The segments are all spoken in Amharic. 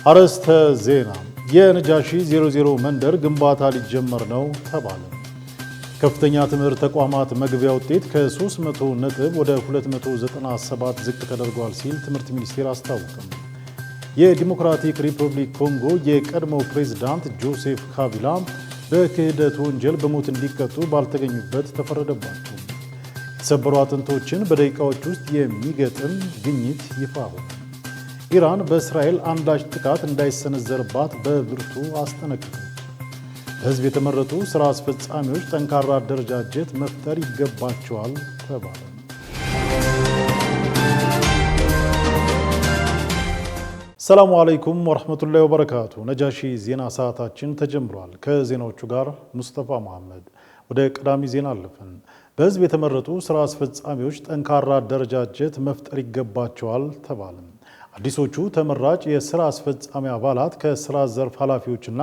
አርዕስተ ዜና። የነጃሺ 00 መንደር ግንባታ ሊጀመር ነው ተባለ። ከፍተኛ ትምህርት ተቋማት መግቢያ ውጤት ከ300 ነጥብ ወደ 297 ዝቅ ተደርጓል ሲል ትምህርት ሚኒስቴር አስታወቀም። የዲሞክራቲክ ሪፐብሊክ ኮንጎ የቀድሞው ፕሬዝዳንት ጆሴፍ ካቢላ በክህደት ወንጀል በሞት እንዲቀጡ ባልተገኙበት ተፈረደባቸው። የተሰበሩ አጥንቶችን በደቂቃዎች ውስጥ የሚገጥም ግኝት ይፋ ሆነ። ኢራን በእስራኤል አንዳች ጥቃት እንዳይሰነዘርባት በብርቱ አስጠነቀቀች። በሕዝብ የተመረጡ ሥራ አስፈጻሚዎች ጠንካራ አደረጃጀት መፍጠር ይገባቸዋል ተባለ። ሰላሙ አለይኩም ወራህመቱላሂ ወበረካቱ። ነጃሺ ዜና ሰዓታችን ተጀምሯል። ከዜናዎቹ ጋር ሙስጠፋ መሐመድ። ወደ ቀዳሚ ዜና አለፈን። በሕዝብ የተመረጡ ሥራ አስፈጻሚዎች ጠንካራ አደረጃጀት መፍጠር ይገባቸዋል ተባለ። አዲሶቹ ተመራጭ የሥራ አስፈጻሚ አባላት ከሥራ ዘርፍ ኃላፊዎችና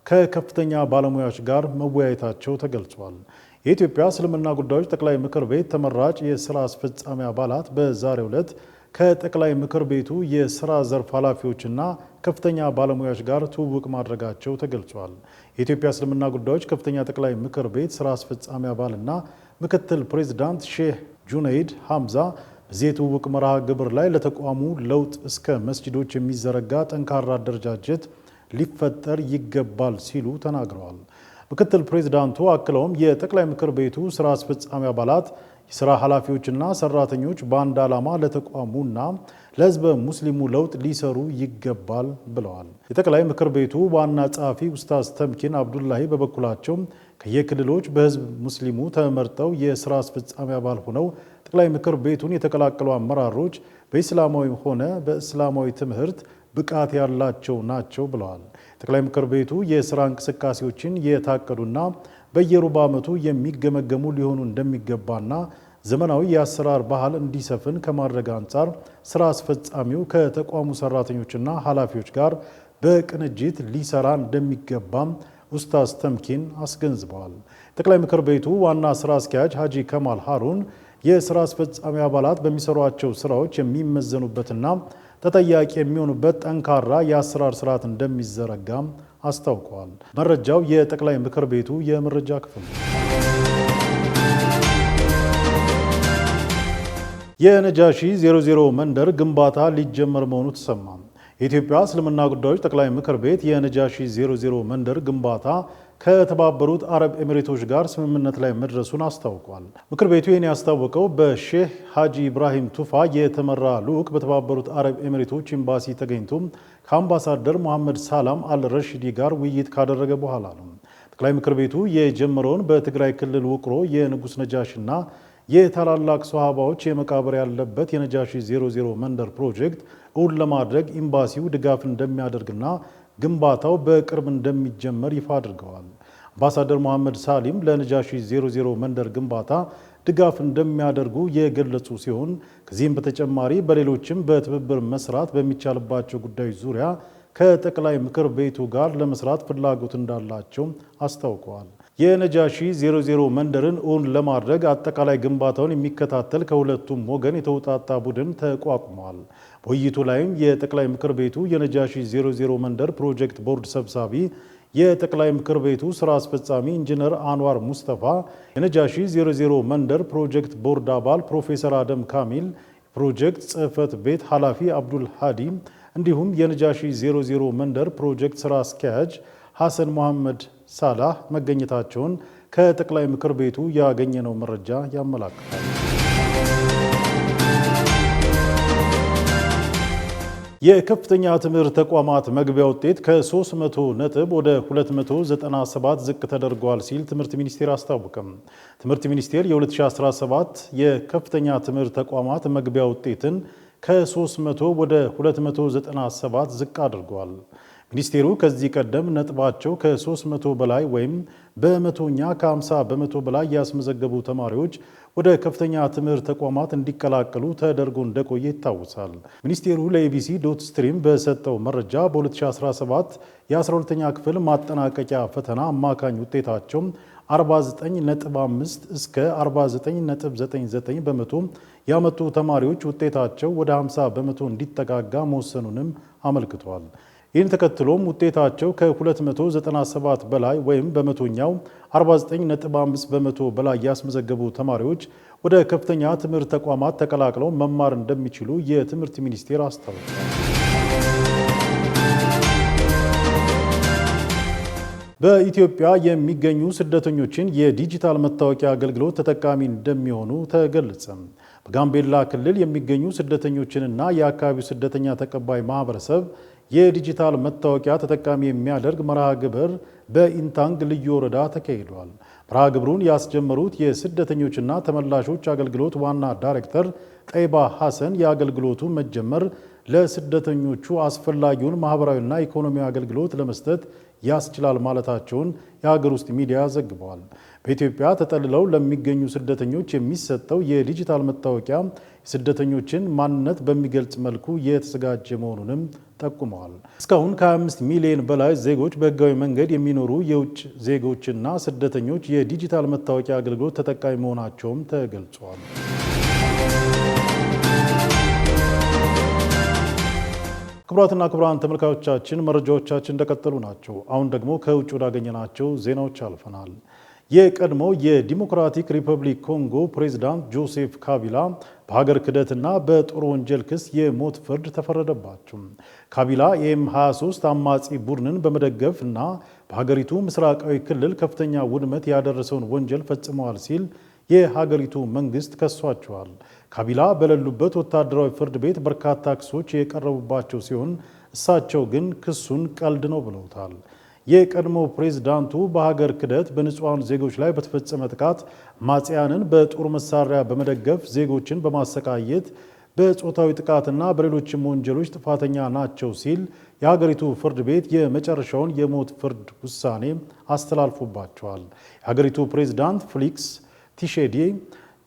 ከከፍተኛ ባለሙያዎች ጋር መወያየታቸው ተገልጿል። የኢትዮጵያ እስልምና ጉዳዮች ጠቅላይ ምክር ቤት ተመራጭ የሥራ አስፈጻሚ አባላት በዛሬው ዕለት ከጠቅላይ ምክር ቤቱ የሥራ ዘርፍ ኃላፊዎችና ከፍተኛ ባለሙያዎች ጋር ትውውቅ ማድረጋቸው ተገልጿል። የኢትዮጵያ እስልምና ጉዳዮች ከፍተኛ ጠቅላይ ምክር ቤት ሥራ አስፈጻሚ አባልና ምክትል ፕሬዝዳንት ሼህ ጁነይድ ሐምዛ በዚህ የትውውቅ መርሃ ግብር ላይ ለተቋሙ ለውጥ እስከ መስጂዶች የሚዘረጋ ጠንካራ አደረጃጀት ሊፈጠር ይገባል ሲሉ ተናግረዋል። ምክትል ፕሬዝዳንቱ አክለውም የጠቅላይ ምክር ቤቱ ሥራ አስፈጻሚ አባላት የሥራ ኃላፊዎችና ሰራተኞች በአንድ ዓላማ ለተቋሙና ለሕዝበ ሙስሊሙ ለውጥ ሊሰሩ ይገባል ብለዋል። የጠቅላይ ምክር ቤቱ ዋና ጸሐፊ ኡስታዝ ተምኪን አብዱላሂ በበኩላቸው ከየክልሎች በሕዝብ ሙስሊሙ ተመርጠው የሥራ አስፈጻሚ አባል ሆነው ጠቅላይ ምክር ቤቱን የተቀላቀሉ አመራሮች በኢስላማዊ ሆነ በእስላማዊ ትምህርት ብቃት ያላቸው ናቸው ብለዋል። ጠቅላይ ምክር ቤቱ የሥራ እንቅስቃሴዎችን የታቀዱና በየሩብ ዓመቱ የሚገመገሙ ሊሆኑ እንደሚገባና ዘመናዊ የአሰራር ባህል እንዲሰፍን ከማድረግ አንጻር ሥራ አስፈጻሚው ከተቋሙ ሰራተኞችና ኃላፊዎች ጋር በቅንጅት ሊሰራ እንደሚገባም ኡስታዝ ተምኪን አስገንዝበዋል። ጠቅላይ ምክር ቤቱ ዋና ሥራ አስኪያጅ ሀጂ ከማል ሃሩን የሥራ አስፈጻሚ አባላት በሚሰሯቸው ሥራዎች የሚመዘኑበትና ተጠያቂ የሚሆኑበት ጠንካራ የአሰራር ስርዓት እንደሚዘረጋም አስታውቀዋል። መረጃው የጠቅላይ ምክር ቤቱ የመረጃ ክፍል ነው። የነጃሺ 00 መንደር ግንባታ ሊጀመር መሆኑ ተሰማ። የኢትዮጵያ እስልምና ጉዳዮች ጠቅላይ ምክር ቤት የነጃሺ 00 መንደር ግንባታ ከተባበሩት አረብ ኤሚሬቶች ጋር ስምምነት ላይ መድረሱን አስታውቋል። ምክር ቤቱ ይህን ያስታወቀው በሼህ ሀጂ ኢብራሂም ቱፋ የተመራ ልዑክ በተባበሩት አረብ ኤሚሬቶች ኤምባሲ ተገኝቶ ከአምባሳደር መሐመድ ሳላም አልረሺዲ ጋር ውይይት ካደረገ በኋላ ነው። ጠቅላይ ምክር ቤቱ የጀመረውን በትግራይ ክልል ውቅሮ የንጉሥ ነጃሽና የታላላቅ ሶሃባዎች የመቃብር ያለበት የነጃሺ 00 መንደር ፕሮጀክት እውን ለማድረግ ኤምባሲው ድጋፍ እንደሚያደርግና ግንባታው በቅርብ እንደሚጀመር ይፋ አድርገዋል። አምባሳደር መሐመድ ሳሊም ለነጃሺ 00 መንደር ግንባታ ድጋፍ እንደሚያደርጉ የገለጹ ሲሆን ከዚህም በተጨማሪ በሌሎችም በትብብር መስራት በሚቻልባቸው ጉዳዮች ዙሪያ ከጠቅላይ ምክር ቤቱ ጋር ለመስራት ፍላጎት እንዳላቸው አስታውቀዋል። የነጃሺ 00 መንደርን እውን ለማድረግ አጠቃላይ ግንባታውን የሚከታተል ከሁለቱም ወገን የተውጣጣ ቡድን ተቋቁሟል። በውይይቱ ላይም የጠቅላይ ምክር ቤቱ የነጃሺ 00 መንደር ፕሮጀክት ቦርድ ሰብሳቢ፣ የጠቅላይ ምክር ቤቱ ሥራ አስፈጻሚ ኢንጂነር አንዋር ሙስጠፋ፣ የነጃሺ 00 መንደር ፕሮጀክት ቦርድ አባል ፕሮፌሰር አደም ካሚል፣ ፕሮጀክት ጽሕፈት ቤት ኃላፊ አብዱል ሃዲ እንዲሁም የነጃሺ 00 መንደር ፕሮጀክት ሥራ አስኪያጅ ሐሰን መሐመድ ሳላህ መገኘታቸውን ከጠቅላይ ምክር ቤቱ ያገኘነው መረጃ ያመላክታል። የከፍተኛ ትምህርት ተቋማት መግቢያ ውጤት ከ300 ነጥብ ወደ 297 ዝቅ ተደርጓል ሲል ትምህርት ሚኒስቴር አስታወቀም። ትምህርት ሚኒስቴር የ2017 የከፍተኛ ትምህርት ተቋማት መግቢያ ውጤትን ከ300 ወደ 297 ዝቅ አድርጓል። ሚኒስቴሩ ከዚህ ቀደም ነጥባቸው ከ300 በላይ ወይም በመቶኛ ከ50 በመቶ በላይ ያስመዘገቡ ተማሪዎች ወደ ከፍተኛ ትምህርት ተቋማት እንዲቀላቀሉ ተደርጎ እንደቆየ ይታወሳል። ሚኒስቴሩ ለኢቢሲ ዶት ስትሪም በሰጠው መረጃ በ2017 የ12ኛ ክፍል ማጠናቀቂያ ፈተና አማካኝ ውጤታቸው 49.5 እስከ 49.99 በመቶ ያመጡ ተማሪዎች ውጤታቸው ወደ 50 በመቶ እንዲጠጋጋ መወሰኑንም አመልክቷል። ይህን ተከትሎም ውጤታቸው ከ297 በላይ ወይም በመቶኛው 49.5 በመቶ በላይ ያስመዘገቡ ተማሪዎች ወደ ከፍተኛ ትምህርት ተቋማት ተቀላቅለው መማር እንደሚችሉ የትምህርት ሚኒስቴር አስታውቋል። በኢትዮጵያ የሚገኙ ስደተኞችን የዲጂታል መታወቂያ አገልግሎት ተጠቃሚ እንደሚሆኑ ተገለጸ። በጋምቤላ ክልል የሚገኙ ስደተኞችንና የአካባቢው ስደተኛ ተቀባይ ማህበረሰብ የዲጂታል መታወቂያ ተጠቃሚ የሚያደርግ መርሃ ግብር በኢንታንግ ልዩ ወረዳ ተካሂዷል። መርሃ ግብሩን ያስጀመሩት የስደተኞችና ተመላሾች አገልግሎት ዋና ዳይሬክተር ጠይባ ሐሰን የአገልግሎቱ መጀመር ለስደተኞቹ አስፈላጊውን ማህበራዊና ኢኮኖሚያዊ አገልግሎት ለመስጠት ያስችላል ማለታቸውን የሀገር ውስጥ ሚዲያ ዘግበዋል። በኢትዮጵያ ተጠልለው ለሚገኙ ስደተኞች የሚሰጠው የዲጂታል መታወቂያ የስደተኞችን ማንነት በሚገልጽ መልኩ የተዘጋጀ መሆኑንም ጠቁመዋል። እስካሁን ከ25 ሚሊዮን በላይ ዜጎች በህጋዊ መንገድ የሚኖሩ የውጭ ዜጎችና ስደተኞች የዲጂታል መታወቂያ አገልግሎት ተጠቃሚ መሆናቸውም ተገልጿል። ክቡራትና ክቡራን ተመልካቾቻችን መረጃዎቻችን እንደቀጠሉ ናቸው። አሁን ደግሞ ከውጭ ወዳገኘናቸው ዜናዎች አልፈናል። የቀድሞ የዲሞክራቲክ ሪፐብሊክ ኮንጎ ፕሬዝዳንት ጆሴፍ ካቢላ በሀገር ክህደትና በጦር ወንጀል ክስ የሞት ፍርድ ተፈረደባቸው። ካቢላ የኤም23 አማጺ ቡድንን በመደገፍ እና በሀገሪቱ ምስራቃዊ ክልል ከፍተኛ ውድመት ያደረሰውን ወንጀል ፈጽመዋል ሲል የሀገሪቱ መንግስት ከሷቸዋል። ካቢላ በሌሉበት ወታደራዊ ፍርድ ቤት በርካታ ክሶች የቀረቡባቸው ሲሆን እሳቸው ግን ክሱን ቀልድ ነው ብለውታል። የቀድሞ ፕሬዝዳንቱ በሀገር ክህደት በንጹሃን ዜጎች ላይ በተፈጸመ ጥቃት አማጽያንን በጦር መሳሪያ በመደገፍ ዜጎችን በማሰቃየት በጾታዊ ጥቃትና በሌሎችም ወንጀሎች ጥፋተኛ ናቸው ሲል የሀገሪቱ ፍርድ ቤት የመጨረሻውን የሞት ፍርድ ውሳኔ አስተላልፎባቸዋል። የሀገሪቱ ፕሬዝዳንት ፌሊክስ ቲሼዲ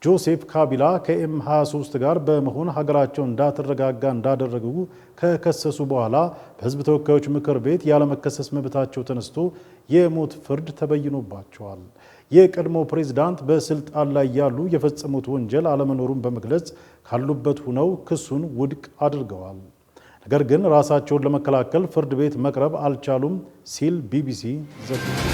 ጆሴፍ ካቢላ ከኤም23 ጋር በመሆን ሀገራቸውን እንዳትረጋጋ እንዳደረጉ ከከሰሱ በኋላ በሕዝብ ተወካዮች ምክር ቤት ያለመከሰስ መብታቸው ተነስቶ የሞት ፍርድ ተበይኖባቸዋል። የቀድሞ ፕሬዝዳንት በስልጣን ላይ ያሉ የፈጸሙት ወንጀል አለመኖሩን በመግለጽ ካሉበት ሆነው ክሱን ውድቅ አድርገዋል። ነገር ግን ራሳቸውን ለመከላከል ፍርድ ቤት መቅረብ አልቻሉም ሲል ቢቢሲ ዘግቧል።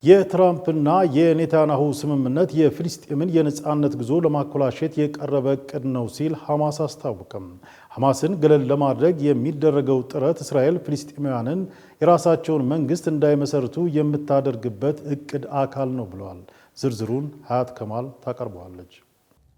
የትራምፕና የኔታንያሁ ስምምነት የፍልስጤምን የነጻነት ጉዞ ለማኮላሸት የቀረበ እቅድ ነው ሲል ሐማስ አስታወቀም። ሐማስን ገለል ለማድረግ የሚደረገው ጥረት እስራኤል ፍልስጤማውያንን የራሳቸውን መንግስት እንዳይመሰርቱ የምታደርግበት እቅድ አካል ነው ብለዋል። ዝርዝሩን ሀያት ከማል ታቀርበዋለች።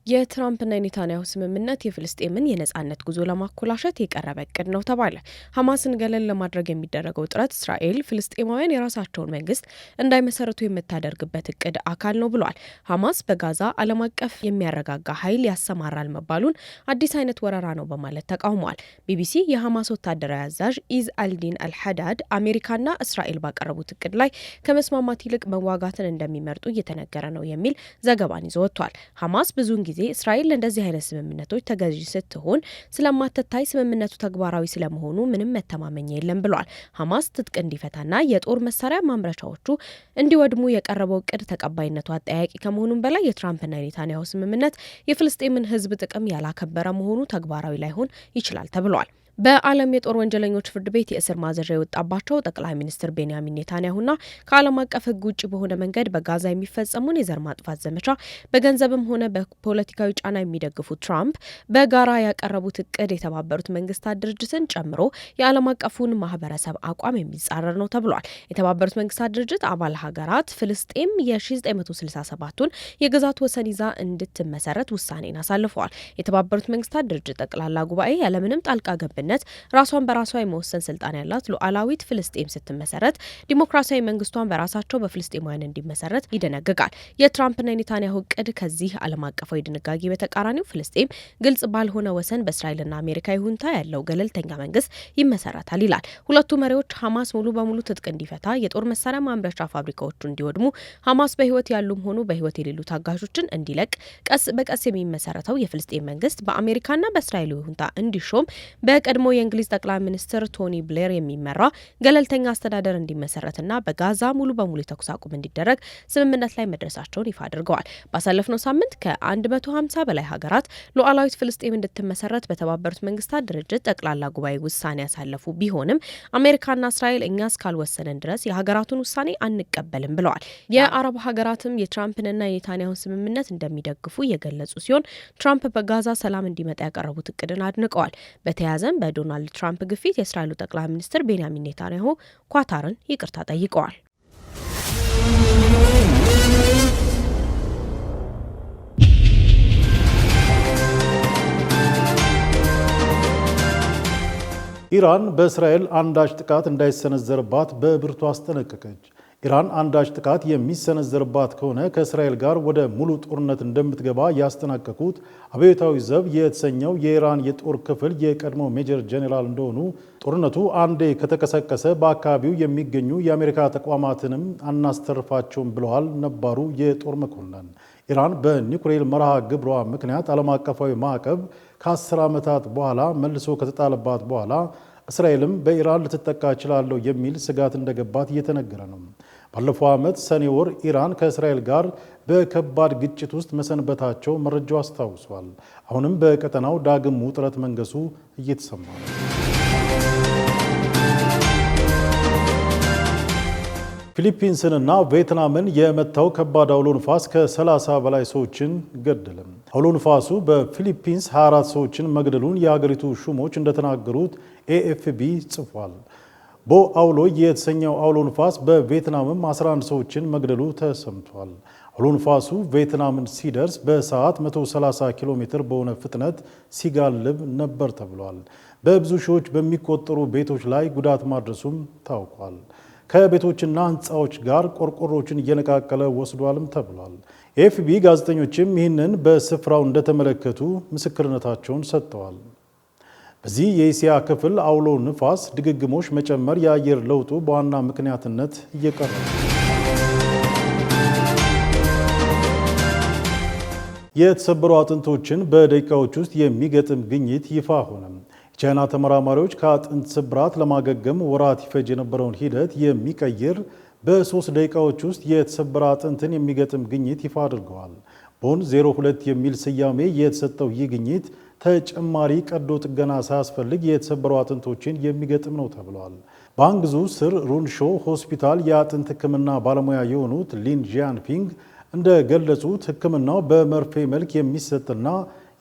የትራምፕና የኔታንያሁ ስምምነት የፍልስጤምን የነጻነት ጉዞ ለማኮላሸት የቀረበ እቅድ ነው ተባለ። ሐማስን ገለል ለማድረግ የሚደረገው ጥረት እስራኤል ፍልስጤማውያን የራሳቸውን መንግስት እንዳይመሰርቱ የምታደርግበት እቅድ አካል ነው ብሏል። ሐማስ በጋዛ ዓለም አቀፍ የሚያረጋጋ ኃይል ያሰማራል መባሉን አዲስ አይነት ወረራ ነው በማለት ተቃውሟል። ቢቢሲ የሐማስ ወታደራዊ አዛዥ ኢዝ አልዲን አልሐዳድ አሜሪካና እስራኤል ባቀረቡት እቅድ ላይ ከመስማማት ይልቅ መዋጋትን እንደሚመርጡ እየተነገረ ነው የሚል ዘገባን ይዞ ወጥቷል። ሐማስ ብዙውን ጊዜ እስራኤል ለእንደዚህ አይነት ስምምነቶች ተገዢ ስትሆን ስለማትታይ ስምምነቱ ተግባራዊ ስለመሆኑ ምንም መተማመኛ የለም ብሏል። ሐማስ ትጥቅ እንዲፈታና የጦር መሳሪያ ማምረቻዎቹ እንዲወድሙ የቀረበው እቅድ ተቀባይነቱ አጠያቂ ከመሆኑም በላይ የትራምፕና የኔታንያሁ ስምምነት የፍልስጤምን ሕዝብ ጥቅም ያላከበረ መሆኑ ተግባራዊ ላይሆን ይችላል ተብሏል። በዓለም የጦር ወንጀለኞች ፍርድ ቤት የእስር ማዘዣ የወጣባቸው ጠቅላይ ሚኒስትር ቤንያሚን ኔታንያሁና ከዓለም አቀፍ ሕግ ውጭ በሆነ መንገድ በጋዛ የሚፈጸሙን የዘር ማጥፋት ዘመቻ በገንዘብም ሆነ በፖለቲካዊ ጫና የሚደግፉት ትራምፕ በጋራ ያቀረቡት እቅድ የተባበሩት መንግስታት ድርጅትን ጨምሮ የዓለም አቀፉን ማህበረሰብ አቋም የሚጻረር ነው ተብሏል። የተባበሩት መንግስታት ድርጅት አባል ሀገራት ፍልስጤም የ1967ቱን የግዛት ወሰን ይዛ እንድትመሰረት ውሳኔን አሳልፈዋል። የተባበሩት መንግስታት ድርጅት ጠቅላላ ጉባኤ ያለምንም ጣልቃ ገብነት ራሷን በራሷ የመወሰን ስልጣን ያላት ሉዓላዊት ፍልስጤም ስትመሰረት ዲሞክራሲያዊ መንግስቷን በራሳቸው በፍልስጤማውያን እንዲመሰረት ይደነግጋል። የትራምፕና የኔታንያሁ እቅድ ከዚህ ዓለም አቀፋዊ ድንጋጌ በተቃራኒው ፍልስጤም ግልጽ ባልሆነ ወሰን በእስራኤልና አሜሪካ ይሁንታ ያለው ገለልተኛ መንግስት ይመሰረታል ይላል። ሁለቱ መሪዎች ሐማስ ሙሉ በሙሉ ትጥቅ እንዲፈታ፣ የጦር መሳሪያ ማምረቻ ፋብሪካዎቹ እንዲወድሙ፣ ሐማስ በህይወት ያሉም ሆኑ በህይወት የሌሉ ታጋቾችን እንዲለቅ፣ ቀስ በቀስ የሚመሰረተው የፍልስጤም መንግስት በአሜሪካና በእስራኤል ይሁንታ እንዲሾም፣ በቀድሞ የእንግሊዝ ጠቅላይ ሚኒስትር ቶኒ ብሌር የሚመራ ገለልተኛ አስተዳደር እንዲመሰረትና በጋዛ ሙሉ በሙሉ የተኩስ አቁም እንዲደረግ ስምምነት ላይ መድረሳቸውን ይፋ አድርገዋል። ባሳለፍነው ሳምንት ከ150 በላይ ሀገራት ሉዓላዊት ፍልስጤም እንድትመሰረት በተባበሩት መንግስታት ድርጅት ጠቅላላ ጉባኤ ውሳኔ ያሳለፉ ቢሆንም አሜሪካና እስራኤል እኛ እስካልወሰንን ድረስ የሀገራቱን ውሳኔ አንቀበልም ብለዋል። የአረብ ሀገራትም የትራምፕንና የኔታንያሁን ስምምነት እንደሚደግፉ የገለጹ ሲሆን ትራምፕ በጋዛ ሰላም እንዲመጣ ያቀረቡት እቅድን አድንቀዋል። በተያያዘም በዶናልድ ትራምፕ ግፊት የእስራኤሉ ጠቅላይ ሚኒስትር ቤንያሚን ኔታንያሁ ኳታርን ይቅርታ ጠይቀዋል። ኢራን በእስራኤል አንዳች ጥቃት እንዳይሰነዘርባት በብርቱ አስጠነቀቀች። ኢራን አንዳች ጥቃት የሚሰነዘርባት ከሆነ ከእስራኤል ጋር ወደ ሙሉ ጦርነት እንደምትገባ ያስጠነቀቁት አብዮታዊ ዘብ የተሰኘው የኢራን የጦር ክፍል የቀድሞ ሜጀር ጄኔራል እንደሆኑ ጦርነቱ አንዴ ከተቀሰቀሰ በአካባቢው የሚገኙ የአሜሪካ ተቋማትንም አናስተርፋቸውም ብለዋል ነባሩ የጦር መኮንን። ኢራን በኒውክሌር መርሃ ግብሯ ምክንያት ዓለም አቀፋዊ ማዕቀብ ከ10 ዓመታት በኋላ መልሶ ከተጣለባት በኋላ እስራኤልም በኢራን ልትጠቃ እችላለሁ የሚል ስጋት እንደገባት እየተነገረ ነው። ባለፈው ዓመት ሰኔ ወር ኢራን ከእስራኤል ጋር በከባድ ግጭት ውስጥ መሰንበታቸው መረጃው አስታውሷል። አሁንም በቀጠናው ዳግም ውጥረት መንገሱ እየተሰማ ነው። ፊሊፒንስንና ቪየትናምን የመታው ከባድ አውሎ ንፋስ ከ30 በላይ ሰዎችን ገደለ። አውሎ ንፋሱ በፊሊፒንስ 24 ሰዎችን መግደሉን የሀገሪቱ ሹሞች እንደተናገሩት ኤኤፍቢ ጽፏል። ቦ አውሎ የተሰኘው አውሎ ንፋስ በቪየትናምም 11 ሰዎችን መግደሉ ተሰምቷል። አውሎ ንፋሱ ቪየትናምን ሲደርስ በሰዓት 130 ኪሎ ሜትር በሆነ ፍጥነት ሲጋልብ ነበር ተብሏል። በብዙ ሺዎች በሚቆጠሩ ቤቶች ላይ ጉዳት ማድረሱም ታውቋል። ከቤቶችና ሕንፃዎች ጋር ቆርቆሮችን እየነቃቀለ ወስዷልም ተብሏል። ኤኤፍቢ ጋዜጠኞችም ይህንን በስፍራው እንደተመለከቱ ምስክርነታቸውን ሰጥተዋል። በዚህ የእስያ ክፍል አውሎ ንፋስ ድግግሞሽ መጨመር የአየር ለውጡ በዋና ምክንያትነት እየቀረበ የተሰበሩ አጥንቶችን በደቂቃዎች ውስጥ የሚገጥም ግኝት ይፋ ሆነ። የቻይና ተመራማሪዎች ከአጥንት ስብራት ለማገገም ወራት ይፈጅ የነበረውን ሂደት የሚቀይር በ3 ደቂቃዎች ውስጥ የተሰበረ አጥንትን የሚገጥም ግኝት ይፋ አድርገዋል። ቦን 02 የሚል ስያሜ የተሰጠው ይህ ግኝት ተጨማሪ ቀዶ ጥገና ሳያስፈልግ የተሰበሩ አጥንቶችን የሚገጥም ነው ተብሏል። በአንግዙ ስር ሩንሾ ሆስፒታል የአጥንት ሕክምና ባለሙያ የሆኑት ሊን ጂያንፊንግ እንደገለጹት ሕክምናው በመርፌ መልክ የሚሰጥና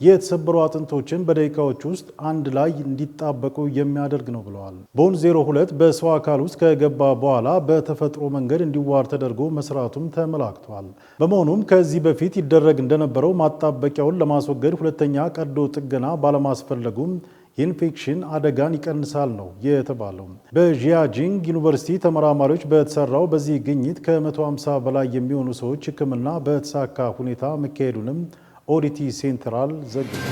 የተሰበሩ አጥንቶችን በደቂቃዎች ውስጥ አንድ ላይ እንዲጣበቁ የሚያደርግ ነው ብለዋል። ቦን 02 በሰው አካል ውስጥ ከገባ በኋላ በተፈጥሮ መንገድ እንዲዋር ተደርጎ መስራቱም ተመላክቷል። በመሆኑም ከዚህ በፊት ይደረግ እንደነበረው ማጣበቂያውን ለማስወገድ ሁለተኛ ቀዶ ጥገና ባለማስፈለጉም የኢንፌክሽን አደጋን ይቀንሳል ነው የተባለው። በጂያጂንግ ዩኒቨርሲቲ ተመራማሪዎች በተሰራው በዚህ ግኝት ከ150 በላይ የሚሆኑ ሰዎች ሕክምና በተሳካ ሁኔታ መካሄዱንም ኦዲቲ ሴንትራል ዘግቧል።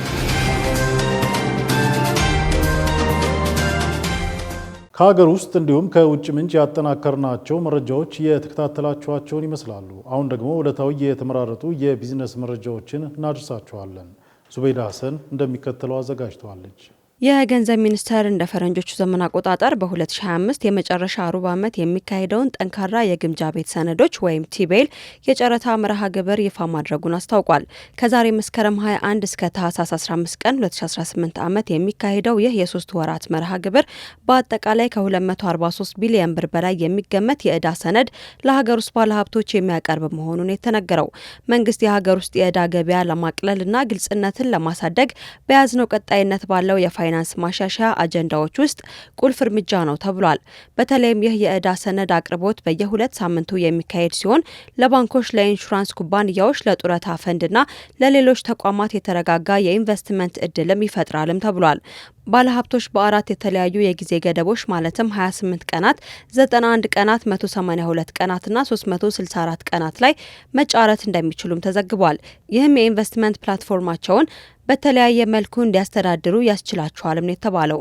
ከሀገር ውስጥ እንዲሁም ከውጭ ምንጭ ያጠናከርናቸው መረጃዎች የተከታተላችኋቸውን ይመስላሉ። አሁን ደግሞ ዕለታዊ የተመራረጡ የቢዝነስ መረጃዎችን እናደርሳችኋለን። ዙበይዳ ሀሰን እንደሚከተለው አዘጋጅተዋለች። የገንዘብ ሚኒስቴር እንደ ፈረንጆቹ ዘመን አቆጣጠር በ2025 የመጨረሻ ሩብ ዓመት የሚካሄደውን ጠንካራ የግምጃ ቤት ሰነዶች ወይም ቲቤል የጨረታ መርሃ ግብር ይፋ ማድረጉን አስታውቋል። ከዛሬ መስከረም 21 እስከ ታህሳስ 15 ቀን 2018 ዓመት የሚካሄደው ይህ የ3 ወራት መርሃ ግብር በአጠቃላይ ከ243 ቢሊዮን ብር በላይ የሚገመት የዕዳ ሰነድ ለሀገር ውስጥ ባለሀብቶች የሚያቀርብ መሆኑን የተነገረው መንግስት የሀገር ውስጥ የዕዳ ገበያ ለማቅለልና ግልጽነትን ለማሳደግ በያዝነው ቀጣይነት ባለው ፋይናንስ ማሻሻያ አጀንዳዎች ውስጥ ቁልፍ እርምጃ ነው ተብሏል። በተለይም ይህ የዕዳ ሰነድ አቅርቦት በየ2 ሳምንቱ የሚካሄድ ሲሆን ለባንኮች፣ ለኢንሹራንስ ኩባንያዎች፣ ለጡረታ ፈንድና ለሌሎች ተቋማት የተረጋጋ የኢንቨስትመንት እድልም ይፈጥራልም ተብሏል። ባለሀብቶች በ4 የተለያዩ የጊዜ ገደቦች ማለትም 28 ቀናት፣ 91 ቀናት፣ 182 ቀናትና 364 ቀናት ላይ መጫረት እንደሚችሉም ተዘግቧል። ይህም የኢንቨስትመንት ፕላትፎርማቸውን በተለያየ መልኩ እንዲያስተዳድሩ ያስችላቸዋልም ነው የተባለው።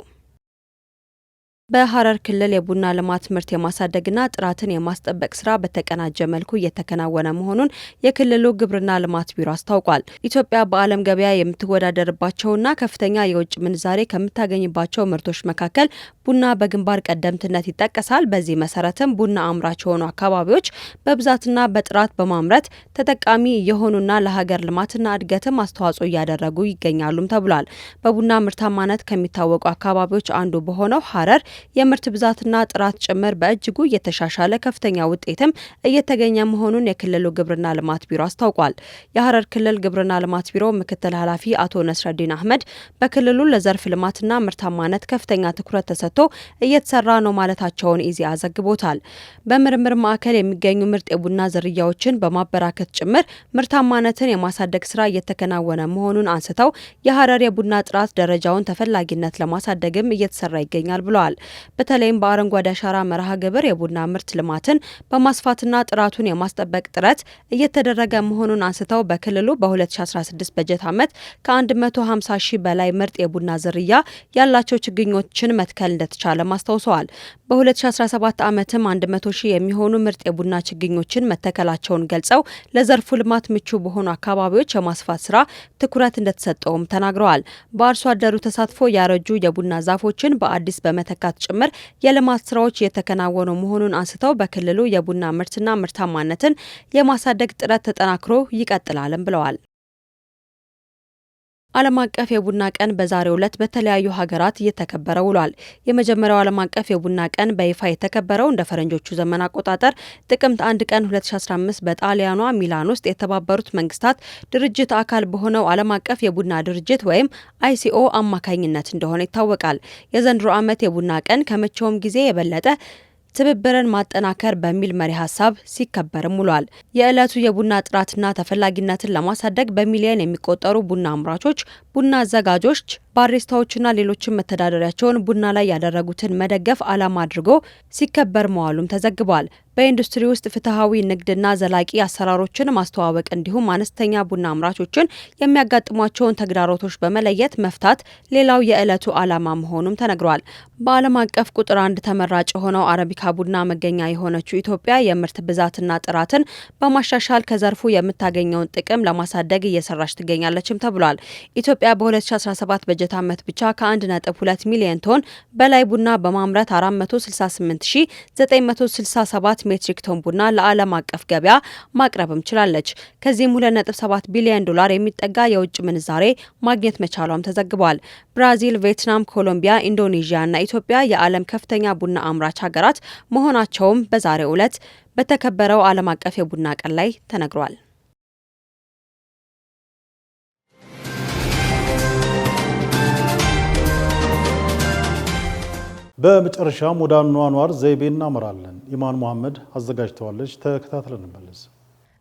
በሐረር ክልል የቡና ልማት ምርት የማሳደግና ጥራትን የማስጠበቅ ስራ በተቀናጀ መልኩ እየተከናወነ መሆኑን የክልሉ ግብርና ልማት ቢሮ አስታውቋል። ኢትዮጵያ በዓለም ገበያ የምትወዳደርባቸውና ከፍተኛ የውጭ ምንዛሬ ከምታገኝባቸው ምርቶች መካከል ቡና በግንባር ቀደምትነት ይጠቀሳል። በዚህ መሰረትም ቡና አምራች የሆኑ አካባቢዎች በብዛትና በጥራት በማምረት ተጠቃሚ የሆኑና ለሀገር ልማትና እድገትም አስተዋጽኦ እያደረጉ ይገኛሉም ተብሏል። በቡና ምርታማነት ከሚታወቁ አካባቢዎች አንዱ በሆነው ሐረር የምርት ብዛትና ጥራት ጭምር በእጅጉ እየተሻሻለ ከፍተኛ ውጤትም እየተገኘ መሆኑን የክልሉ ግብርና ልማት ቢሮ አስታውቋል። የሐረር ክልል ግብርና ልማት ቢሮ ምክትል ኃላፊ አቶ ነስረዲን አህመድ በክልሉ ለዘርፍ ልማትና ምርታማነት ከፍተኛ ትኩረት ተሰጥቶ እየተሰራ ነው ማለታቸውን ኢዜአ ዘግቦታል። በምርምር ማዕከል የሚገኙ ምርጥ የቡና ዝርያዎችን በማበራከት ጭምር ምርታማነትን የማሳደግ ስራ እየተከናወነ መሆኑን አንስተው የሐረር የቡና ጥራት ደረጃውን ተፈላጊነት ለማሳደግም እየተሰራ ይገኛል ብለዋል። በተለይም በአረንጓዴ አሻራ መርሃ ግብር የቡና ምርት ልማትን በማስፋትና ጥራቱን የማስጠበቅ ጥረት እየተደረገ መሆኑን አንስተው በክልሉ በ2016 በጀት ዓመት ከ150 ሺህ በላይ ምርጥ የቡና ዝርያ ያላቸው ችግኞችን መትከል እንደተቻለም አስታውሰዋል። በ2017 ዓመትም 100 ሺህ የሚሆኑ ምርጥ የቡና ችግኞችን መተከላቸውን ገልጸው ለዘርፉ ልማት ምቹ በሆኑ አካባቢዎች የማስፋት ስራ ትኩረት እንደተሰጠውም ተናግረዋል። በአርሶ አደሩ ተሳትፎ ያረጁ የቡና ዛፎችን በአዲስ በመተካት ጭምር የልማት ስራዎች እየተከናወኑ መሆኑን አንስተው በክልሉ የቡና ምርትና ምርታማነትን የማሳደግ ጥረት ተጠናክሮ ይቀጥላልም ብለዋል። ዓለም አቀፍ የቡና ቀን በዛሬው ዕለት በተለያዩ ሀገራት እየተከበረ ውሏል። የመጀመሪያው ዓለም አቀፍ የቡና ቀን በይፋ የተከበረው እንደ ፈረንጆቹ ዘመን አቆጣጠር ጥቅምት 1 ቀን 2015 በጣሊያኗ ሚላን ውስጥ የተባበሩት መንግስታት ድርጅት አካል በሆነው ዓለም አቀፍ የቡና ድርጅት ወይም ICO አማካኝነት እንደሆነ ይታወቃል። የዘንድሮ ዓመት የቡና ቀን ከመቼውም ጊዜ የበለጠ ትብብርን ማጠናከር በሚል መሪ ሀሳብ ሲከበርም ውሏል። የዕለቱ የቡና ጥራትና ተፈላጊነትን ለማሳደግ በሚሊዮን የሚቆጠሩ ቡና አምራቾች፣ ቡና አዘጋጆች፣ ባሪስታዎችና ሌሎችም መተዳደሪያቸውን ቡና ላይ ያደረጉትን መደገፍ ዓላማ አድርጎ ሲከበር መዋሉም ተዘግቧል። በኢንዱስትሪ ውስጥ ፍትሐዊ ንግድና ዘላቂ አሰራሮችን ማስተዋወቅ እንዲሁም አነስተኛ ቡና አምራቾችን የሚያጋጥሟቸውን ተግዳሮቶች በመለየት መፍታት ሌላው የዕለቱ ዓላማ መሆኑም ተነግሯል። በዓለም አቀፍ ቁጥር 1 ተመራጭ የሆነው አረቢካ ቡና መገኛ የሆነችው ኢትዮጵያ የምርት ብዛትና ጥራትን በማሻሻል ከዘርፉ የምታገኘውን ጥቅም ለማሳደግ እየሰራች ትገኛለችም ተብሏል። ኢትዮጵያ በ2017 በጀት ዓመት ብቻ ከ1.2 ሚሊዮን ቶን በላይ ቡና በማምረት 468967 ሜትሪክ ቶን ቡና ለዓለም አቀፍ ገበያ ማቅረብም ችላለች። ከዚህም 2.7 ቢሊዮን ዶላር የሚጠጋ የውጭ ምንዛሬ ማግኘት መቻሏም ተዘግቧል። ብራዚል፣ ቪየትናም፣ ኮሎምቢያ፣ ኢንዶኔዥያ እና ኢትዮጵያ የዓለም ከፍተኛ ቡና አምራች ሀገራት መሆናቸውም በዛሬው ዕለት በተከበረው ዓለም አቀፍ የቡና ቀን ላይ ተነግሯል። በመጨረሻም ወደ አኗኗር ዘይቤ እናመራለን። ኢማን መሐመድ አዘጋጅተዋለች። ተከታትለን እንመለስ።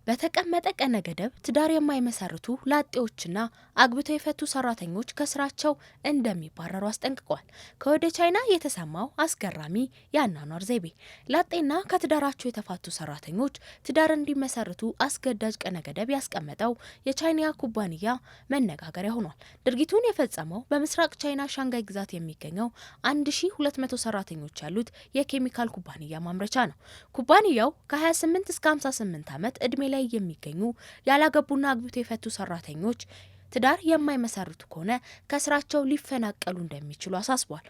በተቀመጠ ቀነ ገደብ ትዳር የማይመሰርቱ ላጤዎችና አግብተው የፈቱ ሰራተኞች ከስራቸው እንደሚባረሩ አስጠንቅቋል። ከወደ ቻይና የተሰማው አስገራሚ የአኗኗር ዘይቤ ላጤና ከትዳራቸው የተፋቱ ሰራተኞች ትዳር እንዲመሰርቱ አስገዳጅ ቀነ ገደብ ያስቀመጠው የቻይና ኩባንያ መነጋገሪያ ሆኗል። ድርጊቱን የፈጸመው በምስራቅ ቻይና ሻንጋይ ግዛት የሚገኘው 1200 ሰራተኞች ያሉት የኬሚካል ኩባንያ ማምረቻ ነው። ኩባንያው ከ28 እስከ 58 ዓመት ዕድሜ ላይ የሚገኙ ያላገቡና አግብተው የፈቱ ሰራተኞች ትዳር የማይመሰርቱ ከሆነ ከስራቸው ሊፈናቀሉ እንደሚችሉ አሳስቧል።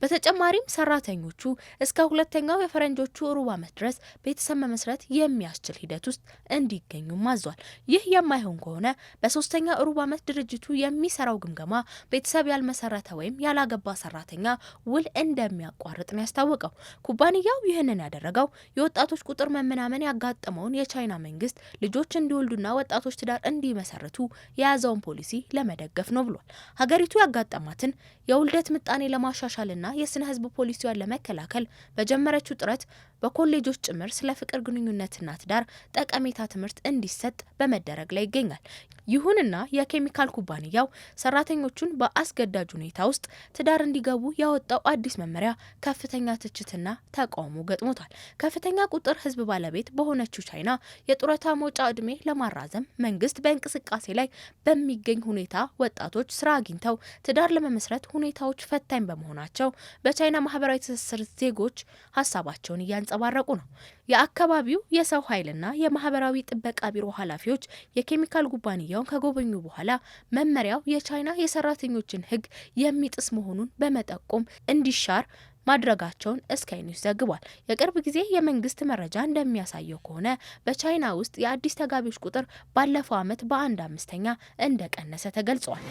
በተጨማሪም ሰራተኞቹ እስከ ሁለተኛው የፈረንጆቹ ሩብ ዓመት ድረስ ቤተሰብ መመስረት የሚያስችል ሂደት ውስጥ እንዲገኙም አዟል። ይህ የማይሆን ከሆነ በሶስተኛ ሩብ ዓመት ድርጅቱ የሚሰራው ግምገማ ቤተሰብ ያልመሰረተ ወይም ያላገባ ሰራተኛ ውል እንደሚያቋርጥ ነው ያስታወቀው። ኩባንያው ይህንን ያደረገው የወጣቶች ቁጥር መመናመን ያጋጠመውን የቻይና መንግስት ልጆች እንዲወልዱና ወጣቶች ትዳር እንዲመሰርቱ የያዘውን ፖሊሲ ለመደገፍ ነው ብሏል። ሀገሪቱ ያጋጠማትን የውልደት ምጣኔ ለማሻሻልና የስነ ህዝብ ፖሊሲዋን ለመከላከል በጀመረችው ጥረት በኮሌጆች ጭምር ስለ ፍቅር ግንኙነትና ትዳር ጠቀሜታ ትምህርት እንዲሰጥ በመደረግ ላይ ይገኛል። ይሁንና የኬሚካል ኩባንያው ሰራተኞቹን በአስገዳጅ ሁኔታ ውስጥ ትዳር እንዲገቡ ያወጣው አዲስ መመሪያ ከፍተኛ ትችትና ተቃውሞ ገጥሞታል። ከፍተኛ ቁጥር ህዝብ ባለቤት በሆነችው ቻይና የጡረታ መውጫ ዕድሜ ለማራዘም መንግስት በእንቅስቃሴ ላይ በሚገኝ በሚገኝ ሁኔታ ወጣቶች ስራ አግኝተው ትዳር ለመመስረት ሁኔታዎች ፈታኝ በመሆናቸው በቻይና ማህበራዊ ትስስር ዜጎች ሀሳባቸውን እያንጸባረቁ ነው። የአካባቢው የሰው ኃይልና የማህበራዊ ጥበቃ ቢሮ ኃላፊዎች የኬሚካል ኩባንያውን ከጎበኙ በኋላ መመሪያው የቻይና የሰራተኞችን ሕግ የሚጥስ መሆኑን በመጠቆም እንዲሻር ማድረጋቸውን ስካይ ኒውስ ዘግቧል። የቅርብ ጊዜ የመንግስት መረጃ እንደሚያሳየው ከሆነ በቻይና ውስጥ የአዲስ ተጋቢዎች ቁጥር ባለፈው ዓመት በ1/5 እንደቀነሰ ተገልጿል።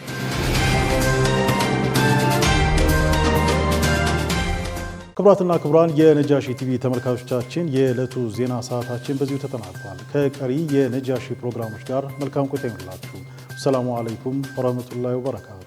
ክቡራትና ክቡራን የነጃሺ ቲቪ ተመልካቾቻችን የዕለቱ ዜና ሰዓታችን በዚሁ ተጠናቋል። ከቀሪ የነጃሺ ፕሮግራሞች ጋር መልካም ቆይታ ይሁንላችሁ። ሰላሙ አለይኩም ወራህመቱላሂ ወበረካቱ።